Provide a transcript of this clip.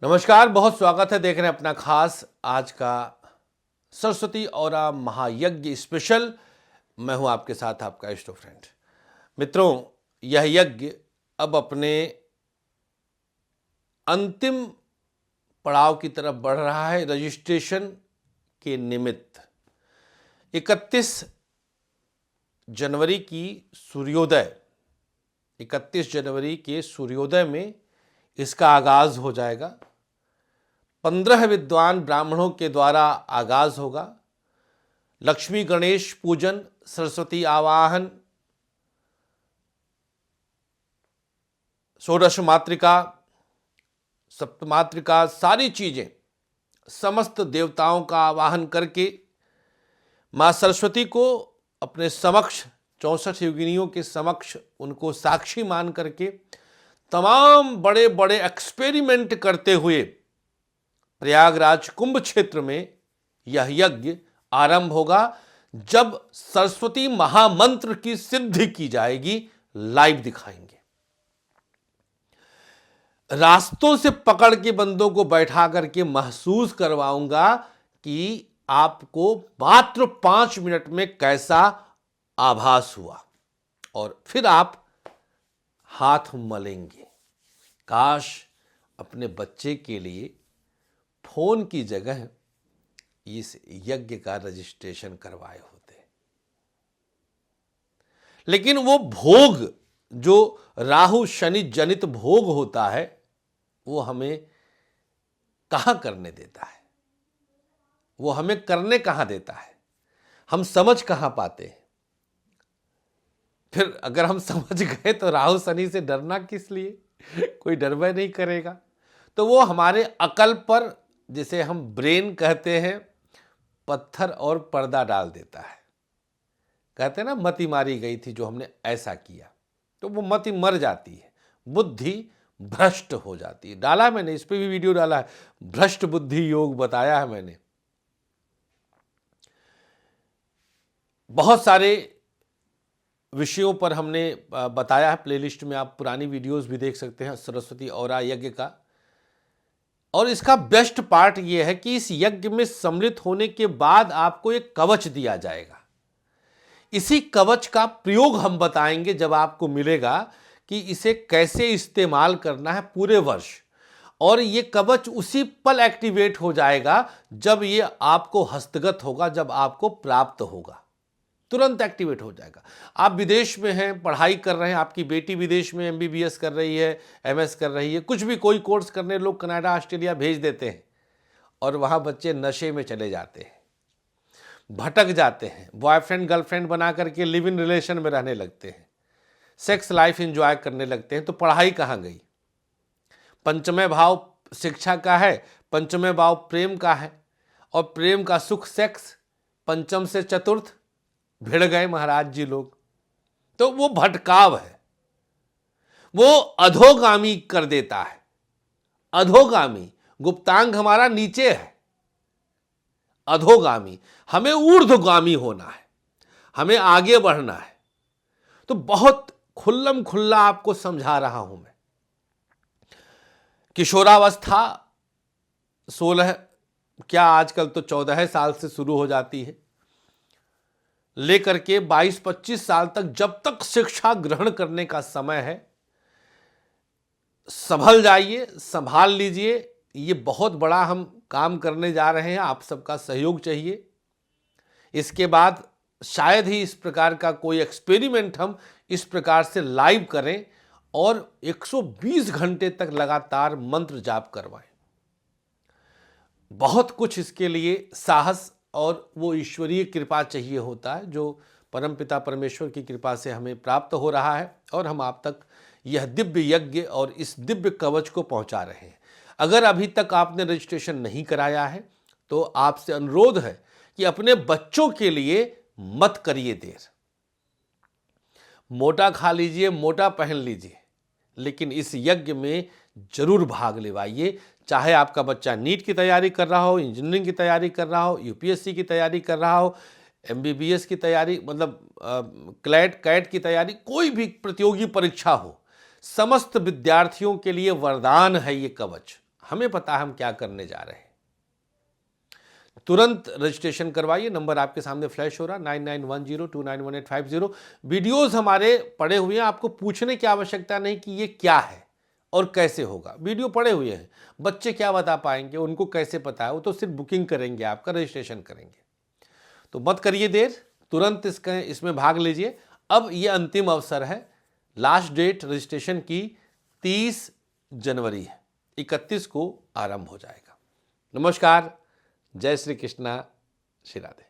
नमस्कार, बहुत स्वागत है। देख रहे हैं अपना खास आज का सरस्वती और महायज्ञ स्पेशल। मैं हूं आपके साथ आपका इष्ट फ्रेंड। मित्रों, यह यज्ञ अब अपने अंतिम पड़ाव की तरफ बढ़ रहा है। रजिस्ट्रेशन के निमित्त 31 जनवरी की सूर्योदय 31 जनवरी के सूर्योदय में इसका आगाज हो जाएगा। 15 विद्वान ब्राह्मणों के द्वारा आगाज होगा। लक्ष्मी गणेश पूजन, सरस्वती आवाहन, षोडश मातृका, सप्तमातृका, सारी चीजें, समस्त देवताओं का आवाहन करके मां सरस्वती को अपने समक्ष, 64 योगिनियों के समक्ष उनको साक्षी मान करके तमाम बड़े बड़े एक्सपेरिमेंट करते हुए प्रयागराज कुंभ क्षेत्र में यह यज्ञ आरंभ होगा। जब सरस्वती महामंत्र की सिद्धि की जाएगी, लाइव दिखाएंगे। रास्तों से पकड़ के बंदों को बैठा करके महसूस करवाऊंगा कि आपको मात्र 5 मिनट में कैसा आभास हुआ, और फिर आप हाथ मलेंगे। काश अपने बच्चे के लिए फोन की जगह इस यज्ञ का रजिस्ट्रेशन करवाए होते। लेकिन वो भोग जो राहु शनि जनित भोग होता है, वो हमें कहां करने देता है, वो हमें करने कहां देता है, हम समझ कहां पाते हैं। फिर अगर हम समझ गए तो राहु शनि से डरना किस लिए, कोई डरवा नहीं करेगा। तो वो हमारे अकल पर, जिसे हम ब्रेन कहते हैं, पत्थर और पर्दा डाल देता है। कहते हैं ना, मति मारी गई थी जो हमने ऐसा किया, तो वो मति मर जाती है, बुद्धि भ्रष्ट हो जाती है। डाला मैंने, इस पे भी वीडियो डाला है, भ्रष्ट बुद्धि योग बताया है मैंने। बहुत सारे विषयों पर हमने बताया है, प्लेलिस्ट में आप पुरानी वीडियोस भी देख सकते हैं सरस्वती और यज्ञ का। और इसका बेस्ट पार्ट यह है कि इस यज्ञ में सम्मिलित होने के बाद आपको एक कवच दिया जाएगा। इसी कवच का प्रयोग हम बताएंगे जब आपको मिलेगा कि इसे कैसे इस्तेमाल करना है पूरे वर्ष। और ये कवच उसी पल एक्टिवेट हो जाएगा जब ये आपको हस्तगत होगा, जब आपको प्राप्त होगा, तुरंत एक्टिवेट हो जाएगा। आप विदेश में हैं, पढ़ाई कर रहे हैं, आपकी बेटी विदेश में MBBS कर रही है, MS कर रही है, कुछ भी कोई कोर्स करने लोग कनाडा ऑस्ट्रेलिया भेज देते हैं, और वहाँ बच्चे नशे में चले जाते हैं, भटक जाते हैं, बॉयफ्रेंड गर्लफ्रेंड बना करके लिव इन रिलेशन में रहने लगते हैं, सेक्स लाइफ एंजॉय करने लगते हैं। तो पढ़ाई कहाँ गई? पंचमें भाव शिक्षा का है, पंचमें भाव प्रेम का है, और प्रेम का सुख सेक्स, पंचम से चतुर्थ भिड़ गए महाराज जी लोग। तो वो भटकाव है, वो अधोगामी कर देता है। अधोगामी, गुप्तांग हमारा नीचे है, अधोगामी। हमें ऊर्ध्वगामी होना है, हमें आगे बढ़ना है। तो बहुत खुल्लम खुल्ला आपको समझा रहा हूं मैं। किशोरावस्था 16, क्या आजकल तो 14 साल से शुरू हो जाती है, लेकर के 22-25 साल तक, जब तक शिक्षा ग्रहण करने का समय है, संभल जाइए, संभाल लीजिए। ये बहुत बड़ा हम काम करने जा रहे हैं, आप सबका सहयोग चाहिए। इसके बाद शायद ही इस प्रकार का कोई एक्सपेरिमेंट हम इस प्रकार से लाइव करें और 120 घंटे तक लगातार मंत्र जाप करवाएं। बहुत कुछ इसके लिए साहस और वो ईश्वरीय कृपा चाहिए होता है, जो परमपिता परमेश्वर की कृपा से हमें प्राप्त हो रहा है, और हम आप तक यह दिव्य यज्ञ और इस दिव्य कवच को पहुंचा रहे हैं। अगर अभी तक आपने रजिस्ट्रेशन नहीं कराया है तो आपसे अनुरोध है कि अपने बच्चों के लिए मत करिए देर। मोटा खा लीजिए, मोटा पहन लीजिए, लेकिन इस यज्ञ में जरूर भाग लेवाइए। चाहे आपका बच्चा नीट की तैयारी कर रहा हो, इंजीनियरिंग की तैयारी कर रहा हो, UPSC की तैयारी कर रहा हो, MBBS की तैयारी, मतलब क्लैट कैट की तैयारी, कोई भी प्रतियोगी परीक्षा हो, समस्त विद्यार्थियों के लिए वरदान है ये कवच। हमें पता है हम क्या करने जा रहे हैं। तुरंत रजिस्ट्रेशन करवाइए, नंबर आपके सामने फ्लैश हो रहा 9910291850। वीडियोस हमारे पड़े हुए हैं, आपको पूछने की आवश्यकता नहीं कि ये क्या है और कैसे होगा। वीडियो पड़े हुए हैं, बच्चे क्या बता पाएंगे, उनको कैसे पता है, वो तो सिर्फ बुकिंग करेंगे, आपका रजिस्ट्रेशन करेंगे। तो मत करिए देर, तुरंत इसमें भाग लीजिए। अब ये अंतिम अवसर है, लास्ट डेट रजिस्ट्रेशन की 30 जनवरी है, 31 को आरंभ हो जाएगा। नमस्कार, जय श्री कृष्णा, श्री राधे।